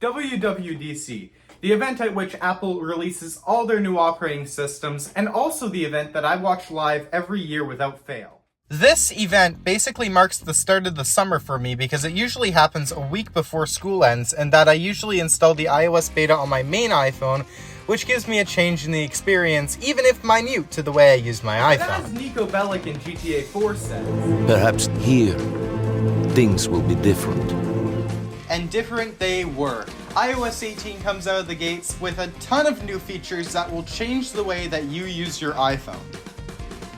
WWDC, the event at which Apple releases all their new operating systems, and also the event that I watch live every year without fail. This event basically marks the start of the summer for me because it usually happens a week before school ends, and that I usually install the iOS beta on my main iPhone, which gives me a change in the experience, even if minute, to the way I use my iPhone. But as Nico Bellic in GTA 4 says, perhaps here, things will be different. And different they were. iOS 18 comes out of the gates with a ton of new features that will change the way that you use your iPhone.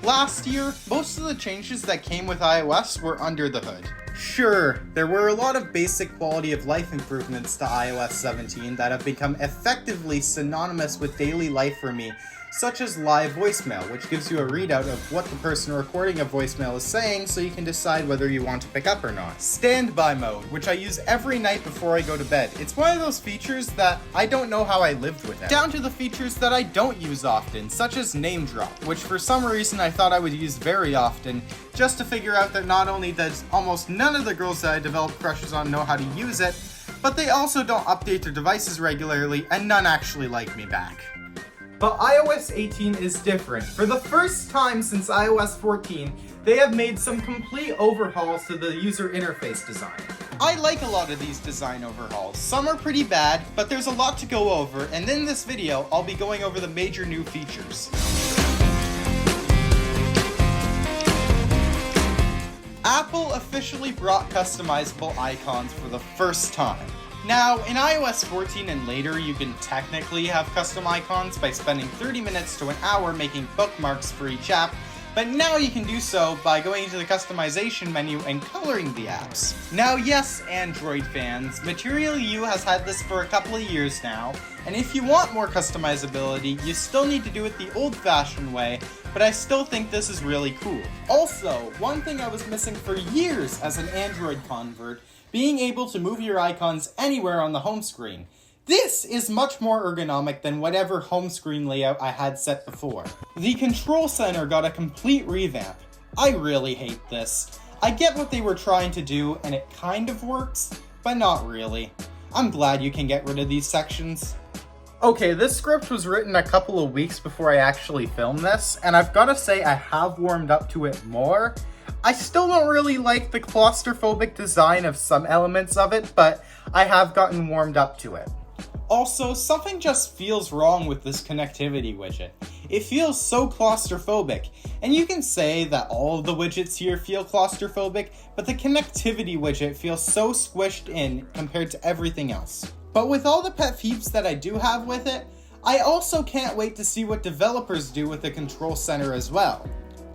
Last year, most of the changes that came with iOS were under the hood. Sure, there were a lot of basic quality of life improvements to iOS 17 that have become effectively synonymous with daily life for me, such as live voicemail, which gives you a readout of what the person recording a voicemail is saying so you can decide whether you want to pick up or not. Standby mode, which I use every night before I go to bed. It's one of those features that I don't know how I lived without. Down to the features that I don't use often, such as name drop, which for some reason I thought I would use very often, just to figure out that not only does almost none of the girls that I develop crushes on know how to use it, but they also don't update their devices regularly, and none actually like me back. But iOS 18 is different. For the first time since iOS 14, they have made some complete overhauls to the user interface design. I like a lot of these design overhauls. Some are pretty bad, but there's a lot to go over, and in this video, I'll be going over the major new features. Apple officially brought customizable icons for the first time. Now, in iOS 14 and later, you can technically have custom icons by spending 30 minutes to an hour making bookmarks for each app, but now you can do so by going into the customization menu and coloring the apps. Now, yes, Android fans, Material You has had this for a couple of years now, and if you want more customizability, you still need to do it the old-fashioned way, but I still think this is really cool. Also, one thing I was missing for years as an Android convert, being able to move your icons anywhere on the home screen. This is much more ergonomic than whatever home screen layout I had set before. The control center got a complete revamp. I really hate this. I get what they were trying to do, and it kind of works, but not really. I'm glad you can get rid of these sections. Okay, this script was written a couple of weeks before I actually filmed this, and I've gotta say I have warmed up to it more. I still don't really like the claustrophobic design of some elements of it, but I have gotten warmed up to it. Also, something just feels wrong with this connectivity widget. It feels so claustrophobic, and you can say that all of the widgets here feel claustrophobic, but the connectivity widget feels so squished in compared to everything else. But with all the pet peeves that I do have with it, I also can't wait to see what developers do with the control center as well.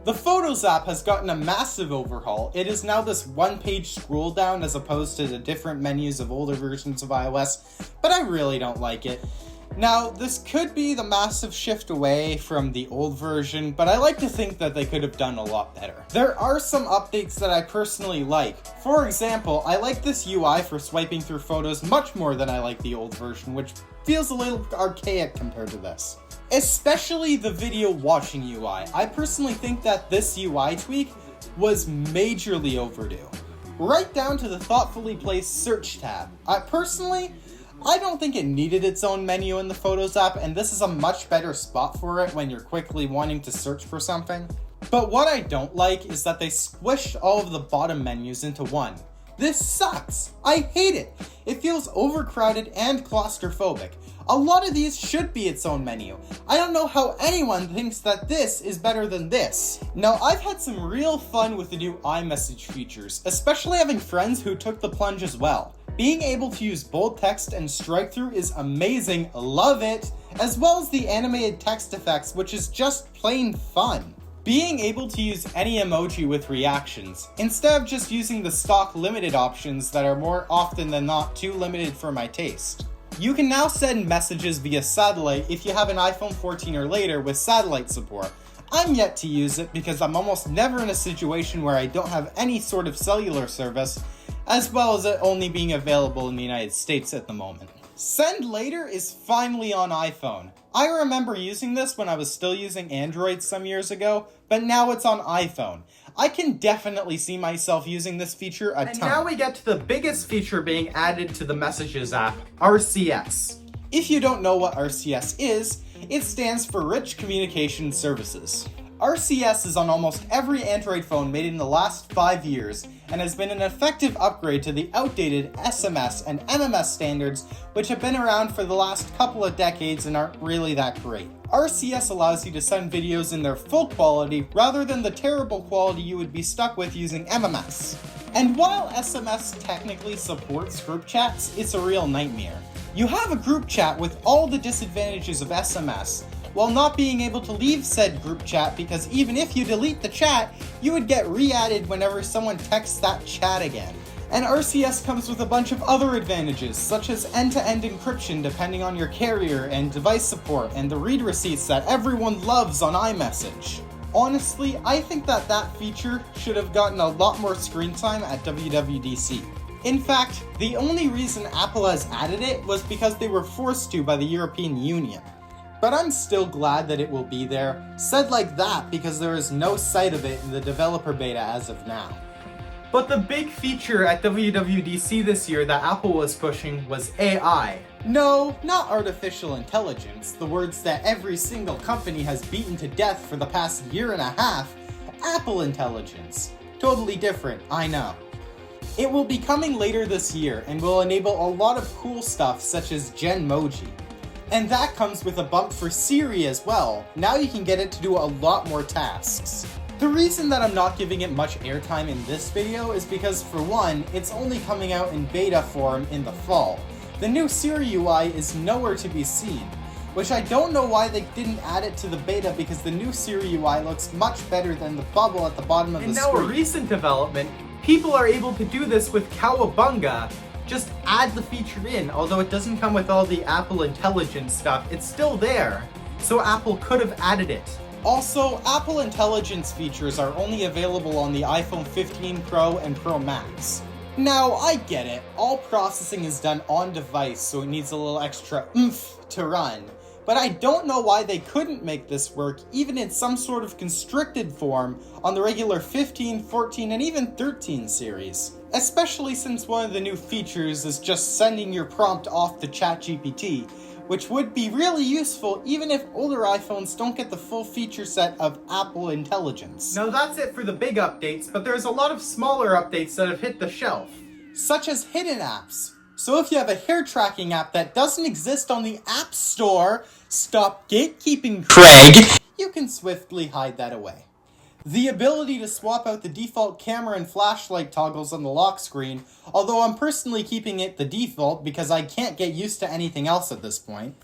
The Photos app has gotten a massive overhaul. It is now this one-page scroll down as opposed to the different menus of older versions of iOS, but I really don't like it. Now, this could be the massive shift away from the old version, but I like to think that they could have done a lot better. There are some updates that I personally like. For example, I like this UI for swiping through photos much more than I like the old version, which feels a little archaic compared to this. Especially the video watching UI. I personally think that this UI tweak was majorly overdue. Right down to the thoughtfully placed search tab. I don't think it needed its own menu in the Photos app, and this is a much better spot for it when you're quickly wanting to search for something. But what I don't like is that they squished all of the bottom menus into one. This sucks! I hate it! It feels overcrowded and claustrophobic. A lot of these should be its own menu. I don't know how anyone thinks that this is better than this. Now, I've had some real fun with the new iMessage features, especially having friends who took the plunge as well. Being able to use bold text and strike through is amazing, love it, as well as the animated text effects, which is just plain fun. Being able to use any emoji with reactions, instead of just using the stock limited options that are more often than not too limited for my taste. You can now send messages via satellite if you have an iPhone 14 or later with satellite support. I'm yet to use it because I'm almost never in a situation where I don't have any sort of cellular service, as well as it only being available in the United States at the moment. Send Later is finally on iPhone. I remember using this when I was still using Android some years ago, but now it's on iPhone. I can definitely see myself using this feature a ton. And now we get to the biggest feature being added to the Messages app, RCS. If you don't know what RCS is, it stands for Rich Communication Services. RCS is on almost every Android phone made in the last 5 years and has been an effective upgrade to the outdated SMS and MMS standards which have been around for the last couple of decades and aren't really that great. RCS allows you to send videos in their full quality rather than the terrible quality you would be stuck with using MMS. And while SMS technically supports group chats, it's a real nightmare. You have a group chat with all the disadvantages of SMS, while not being able to leave said group chat because even if you delete the chat, you would get re-added whenever someone texts that chat again. And RCS comes with a bunch of other advantages, such as end-to-end encryption depending on your carrier and device support and the read receipts that everyone loves on iMessage. Honestly, I think that feature should have gotten a lot more screen time at WWDC. In fact, the only reason Apple has added it was because they were forced to by the European Union. But I'm still glad that it will be there, said like that because there is no sight of it in the developer beta as of now. But the big feature at WWDC this year that Apple was pushing was AI. No, not artificial intelligence, the words that every single company has beaten to death for the past year and a half. Apple Intelligence. Totally different, I know. It will be coming later this year and will enable a lot of cool stuff such as Genmoji. And that comes with a bump for Siri as well. Now you can get it to do a lot more tasks. The reason that I'm not giving it much airtime in this video is because, for one, it's only coming out in beta form in the fall. The new Siri UI is nowhere to be seen, which I don't know why they didn't add it to the beta because the new Siri UI looks much better than the bubble at the bottom of the screen. And now a recent development, people are able to do this with Cowabunga. Just add the feature in, although it doesn't come with all the Apple Intelligence stuff, it's still there. So Apple could have added it. Also, Apple Intelligence features are only available on the iPhone 15 Pro and Pro Max. Now, I get it, all processing is done on device, so it needs a little extra oomph to run. But I don't know why they couldn't make this work, even in some sort of constricted form, on the regular 15, 14, and even 13 series. Especially since one of the new features is just sending your prompt off to ChatGPT, which would be really useful even if older iPhones don't get the full feature set of Apple Intelligence. Now that's it for the big updates, but there's a lot of smaller updates that have hit the shelf. Such as hidden apps. So if you have a hair tracking app that doesn't exist on the App Store, stop gatekeeping, Craig! You can swiftly hide that away. The ability to swap out the default camera and flashlight toggles on the lock screen, although I'm personally keeping it the default because I can't get used to anything else at this point.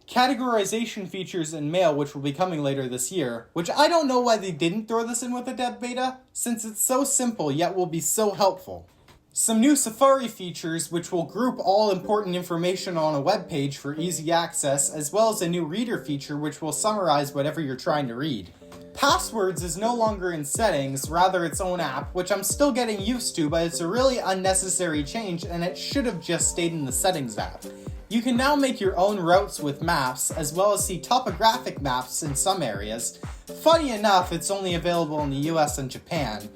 Categorization features in Mail, which will be coming later this year, which I don't know why they didn't throw this in with the dev beta, since it's so simple yet will be so helpful. Some new Safari features which will group all important information on a web page for easy access, as well as a new reader feature which will summarize whatever you're trying to read. Passwords is no longer in settings, rather its own app, which I'm still getting used to, but it's a really unnecessary change and it should have just stayed in the settings app. You can now make your own routes with maps, as well as see topographic maps in some areas. Funny enough, it's only available in the US and Japan.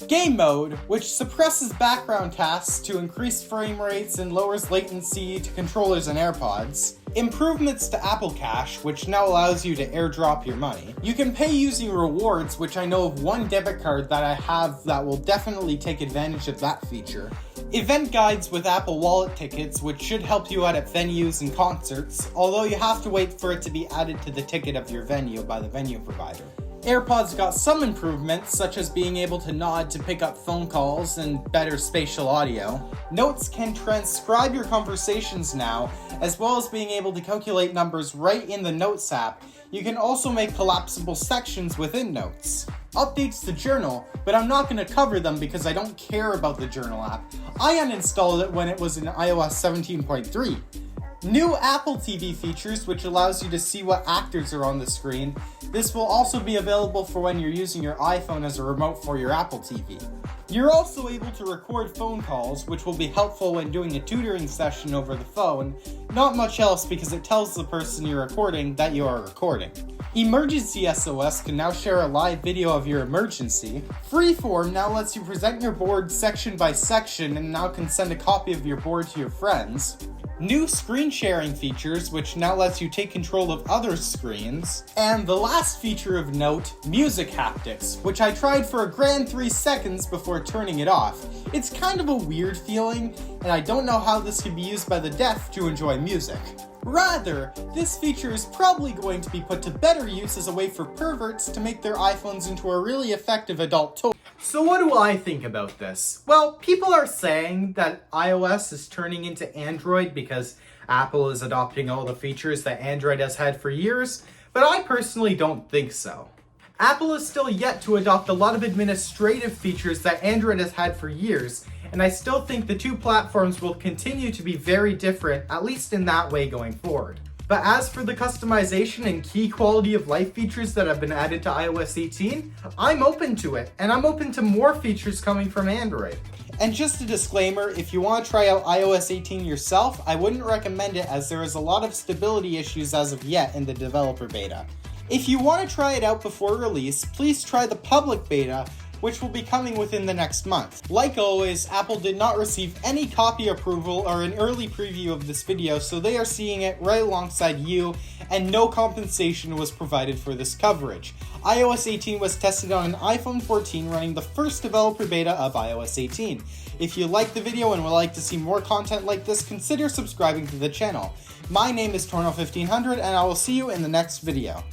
Game mode, which suppresses background tasks to increase frame rates and lowers latency to controllers and AirPods. Improvements to Apple Cash, which now allows you to airdrop your money. You can pay using rewards, which I know of one debit card that I have that will definitely take advantage of that feature. Event guides with Apple Wallet tickets, which should help you out at venues and concerts, although you have to wait for it to be added to the ticket of your venue by the venue provider. AirPods got some improvements, such as being able to nod to pick up phone calls and better spatial audio. Notes can transcribe your conversations now, as well as being able to calculate numbers right in the Notes app. You can also make collapsible sections within Notes. Updates to Journal, but I'm not going to cover them because I don't care about the Journal app. I uninstalled it when it was in iOS 17.3. New Apple TV features, which allows you to see what actors are on the screen. This will also be available for when you're using your iPhone as a remote for your Apple TV. You're also able to record phone calls, which will be helpful when doing a tutoring session over the phone. Not much else because it tells the person you're recording that you are recording. Emergency SOS can now share a live video of your emergency. Freeform now lets you present your board section by section and now can send a copy of your board to your friends. New screen sharing features, which now lets you take control of other screens. And the last feature of note, music haptics, which I tried for a grand 3 seconds before turning it off. It's kind of a weird feeling, and I don't know how this can be used by the deaf to enjoy music. Rather, this feature is probably going to be put to better use as a way for perverts to make their iPhones into a really effective adult toy. So what do I think about this? Well, people are saying that iOS is turning into Android because Apple is adopting all the features that Android has had for years, but I personally don't think so. Apple is still yet to adopt a lot of administrative features that Android has had for years, and I still think the two platforms will continue to be very different, at least in that way going forward. But as for the customization and key quality of life features that have been added to iOS 18, I'm open to it, and I'm open to more features coming from Android. And just a disclaimer, if you want to try out iOS 18 yourself, I wouldn't recommend it as there is a lot of stability issues as of yet in the developer beta. If you want to try it out before release, please try the public beta, which will be coming within the next month. Like always, Apple did not receive any copy approval or an early preview of this video, so they are seeing it right alongside you, and no compensation was provided for this coverage. iOS 18 was tested on an iPhone 14 running the first developer beta of iOS 18. If you liked the video and would like to see more content like this, consider subscribing to the channel. My name is Torno1500, and I will see you in the next video.